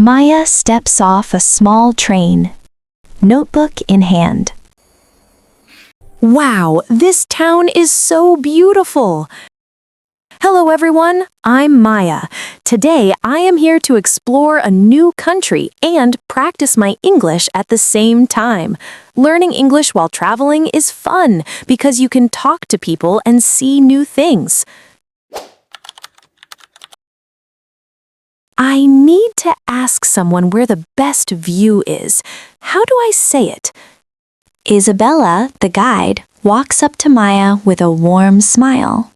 Maya steps off a small train, notebook in hand. Wow, this town is so beautiful! Hello everyone, I'm Maya. Today I am here to explore a new country and practice my English at the same time. Learning English while traveling is fun because you can talk to people and see new things. I need to ask someone where the best view is. How do I say it? Isabella, the guide, walks up to Maya with a warm smile.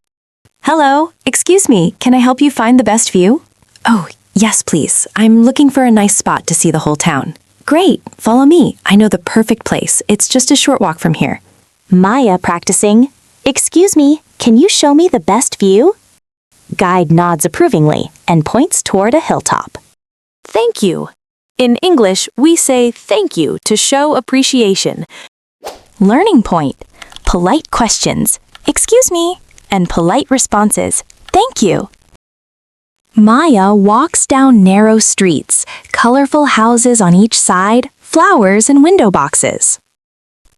Hello, excuse me, can I help you find the best view? Oh, yes please. I'm looking for a nice spot to see the whole town. Great, follow me. I know the perfect place. It's just a short walk from here. Maya practicing. Excuse me, can you show me the best view? Guide nods approvingly and points toward a hilltop. Thank you. In English, we say thank you to show appreciation. Learning point. Polite questions. Excuse me. And polite responses. Thank you. Maya walks down narrow streets, colorful houses on each side, flowers and window boxes.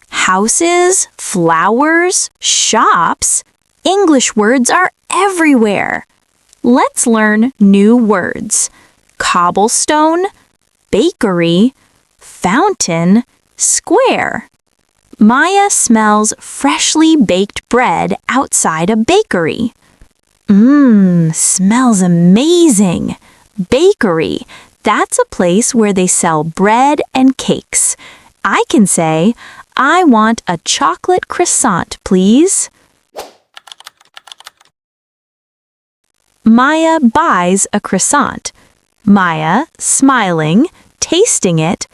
Houses, flowers, shops. English words are everywhere. Let's learn new words. Cobblestone, bakery, fountain, square. Maya smells freshly baked bread outside a bakery. Smells amazing. Bakery, that's a place where they sell bread and cakes. I can say, I want a chocolate croissant, please. Maya buys a croissant. Maya, smiling, tasting it.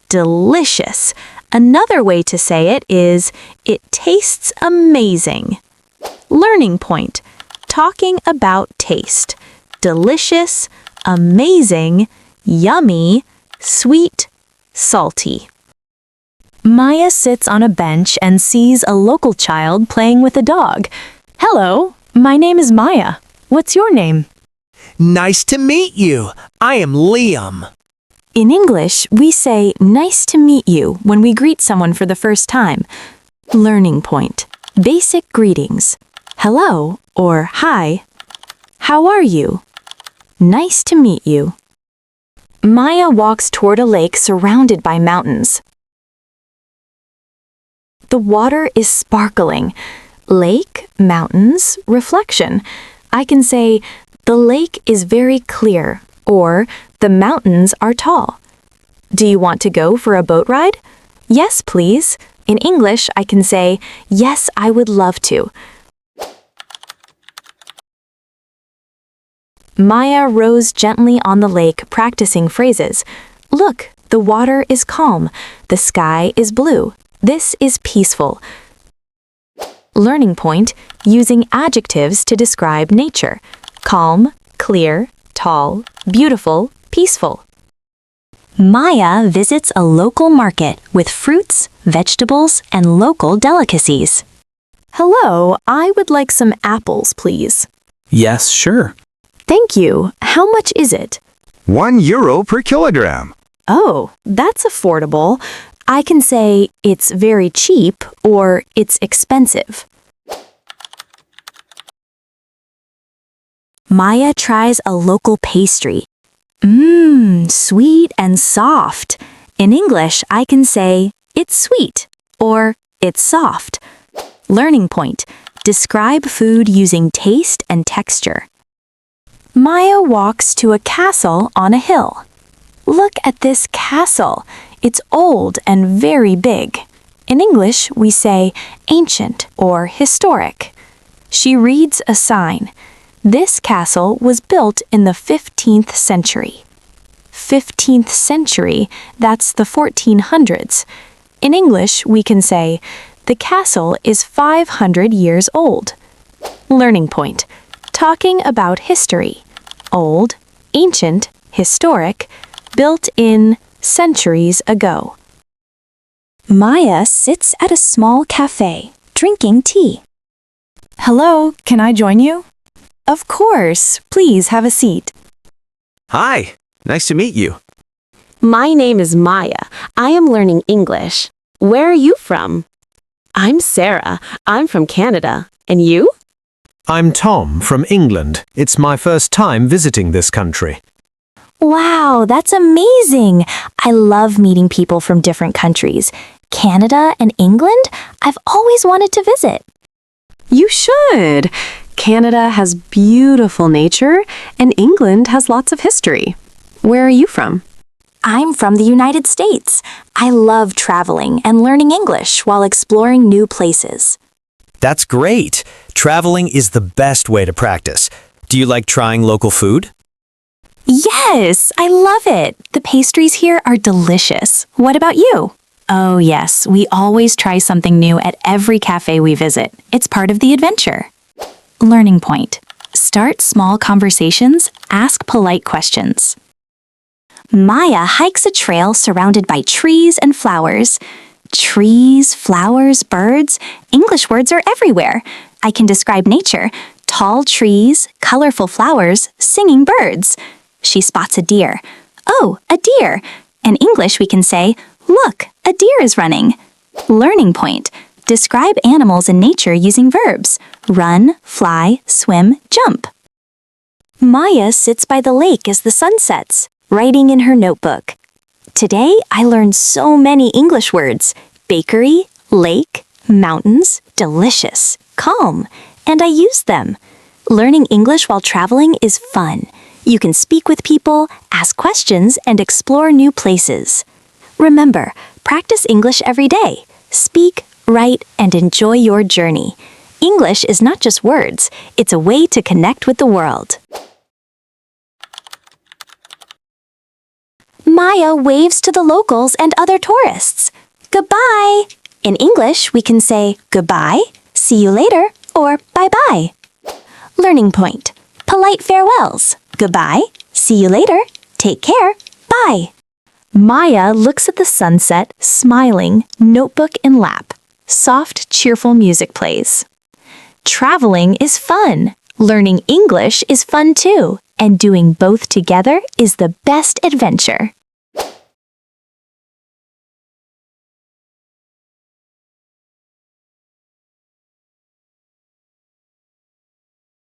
Delicious. Another way to say it is, it tastes amazing. Learning point. Talking about taste. Delicious, amazing, yummy, sweet, salty. Maya sits on a bench and sees a local child playing with a dog. Hello, my name is Maya. What's your name? Nice to meet you. I am Liam. In English, we say nice to meet you when we greet someone for the first time. Learning point. Basic greetings. Hello or hi. How are you? Nice to meet you. Maya walks toward a lake surrounded by mountains. The water is sparkling. Lake, mountains, reflection. I can say, the lake is very clear, or the mountains are tall. Do you want to go for a boat ride? Yes, please. In English, I can say, yes, I would love to. Maya rows gently on the lake, practicing phrases. Look, the water is calm. The sky is blue. This is peaceful. Learning point, using adjectives to describe nature. Calm, clear, tall, beautiful, peaceful. Maya visits a local market with fruits, vegetables, and local delicacies. Hello, I would like some apples, please. Yes, sure. Thank you. How much is it? €1 per kilogram. Oh, that's affordable. I can say it's very cheap or it's expensive. Maya tries a local pastry. Sweet and soft. In English, I can say, it's sweet or it's soft. Learning point. Describe food using taste and texture. Maya walks to a castle on a hill. Look at this castle. It's old and very big. In English, we say ancient or historic. She reads a sign. This castle was built in the 15th century. 15th century, that's the 1400s. In English, we can say, the castle is 500 years old. Learning point. Talking about history. Old, ancient, historic, built in centuries ago. Maya sits at a small cafe, drinking tea. Hello, can I join you? Of course, please have a seat. Hi, nice to meet you. My name is Maya. I am learning English. Where are you from? I'm Sarah. I'm from Canada. And you? I'm Tom from England. It's my first time visiting this country. Wow, that's amazing! I love meeting people from different countries. Canada and England? I've always wanted to visit. You should. Canada has beautiful nature, and England has lots of history. Where are you from? I'm from the United States. I love traveling and learning English while exploring new places. That's great. Traveling is the best way to practice. Do you like trying local food? Yes, I love it. The pastries here are delicious. What about you? Oh, yes, we always try something new at every cafe we visit. It's part of the adventure. Learning point. Start small conversations, ask polite questions. Maya hikes a trail surrounded by trees and flowers. Trees, flowers, birds. English words are everywhere. I can describe nature. Tall trees, colorful flowers, singing birds. She spots a deer. Oh, a deer. In English, we can say, look, a deer is running. Learning point. Describe animals in nature using verbs. Run, fly, swim, jump. Maya sits by the lake as the sun sets, writing in her notebook. Today, I learned so many English words. Bakery, lake, mountains, delicious, calm, and I used them. Learning English while traveling is fun. You can speak with people, ask questions, and explore new places. Remember, practice English every day. Speak, write, and enjoy your journey. English is not just words, it's a way to connect with the world. Maya waves to the locals and other tourists. Goodbye! In English, we can say goodbye, see you later, or bye-bye. Learning point. Polite farewells. Goodbye, see you later, take care, bye. Maya looks at the sunset, smiling, notebook in lap. Soft, cheerful music plays. Traveling is fun. Learning English is fun too. And doing both together is the best adventure.